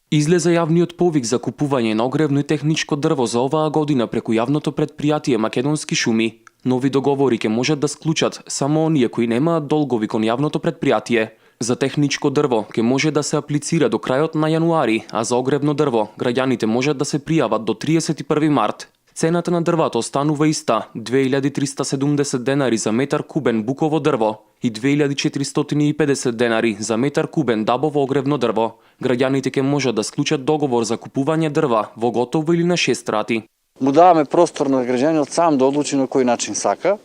Излезе јавниот повик за купување на огревно и техничко дрво за оваа година преку јавното претпријатие Македонски шуми. Нови договори ќе можат да склучат само оние кои немаат долгови кон јавното претпријатие. За техничко дрво ќе може да се аплицира до крајот на јануари, а за огревно дрво граѓаните можат да се пријават до 31 март. Цената на дрвото останува иста, 2370 денари за метар кубен буково дрво и 2450 денари за метар кубен дабово огревно дрво. Граѓаните ќе можат да склучат договор за купување дрва во готово или на 6 рати. Му даваме простор на граѓаниот сам да одлучи на кој начин сака,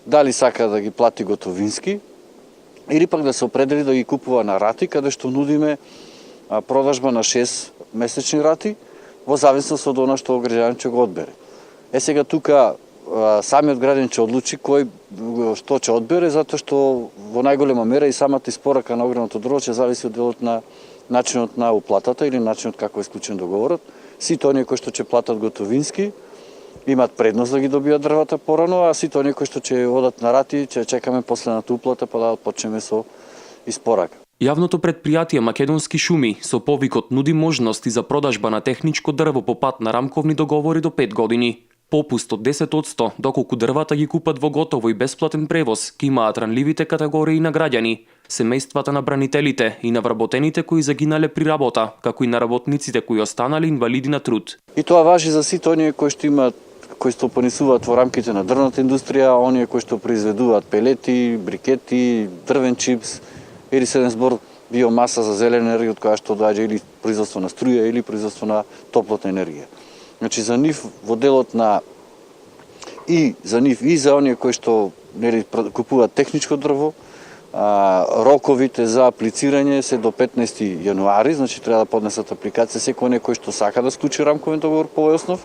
дали сака да ги плати готовински или пак да се определи да ги купува на рати, каде што нудиме продажба на 6 месечни рати во зависност од она што граѓанин ќе го одбере. Сега тука самиот граѓанин ќе одлучи кој што ќе одбере, затоа што во најголема мера и самата испорака на огревното дрво ќе зависи од делот на начинот на уплатата или начинот како е склучен договорот. Сите оние кои што ќе платат готовински имаат предност да ги добијат дрвата порано, а сите оние кои што ќе одат на рати ќе чекаме последната уплата па да почнеме со испорака. Јавното претпријатие Македонски шуми со повикот нуди можности за продажба на техничко дрво по пат на рамковни договори до 5 години. Попуст од 10%, доколку дрвата ги купат во готово и бесплатен превоз, ки имаат ранливите категории на граѓани, семејствата на бранителите и на вработените кои загинале при работа, како и на работниците кои останале инвалиди на труд. И тоа важи за сите оние кои што имаат кои стопанисуваат во рамките на дрвната индустрија, оние кои што произведуваат пелети, брикети, дрвен чипс или се еден збор биомаса за зелена енергија од која што доаѓа или производство на струја или производство на топлотна енергија. Значи за нив во делот на и за оние кои што купуваат техничко дрво, роковите за аплицирање се до 15 јануари, значи треба да поднесат апликација секој оние кој што сака да склучи рамковен договор по овој основ,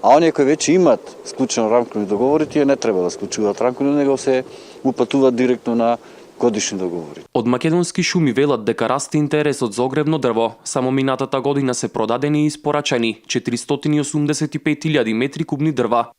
а оние кои веќе имаат склучено рамковни договори, тие не треба да склучуваат рамковни, него се упатуваат директно на годишни договори. Од Македонски шуми велат дека расте интересот за огревно дрво. Само минатата година се продадени и испорачани 485.000 метри кубни дрва.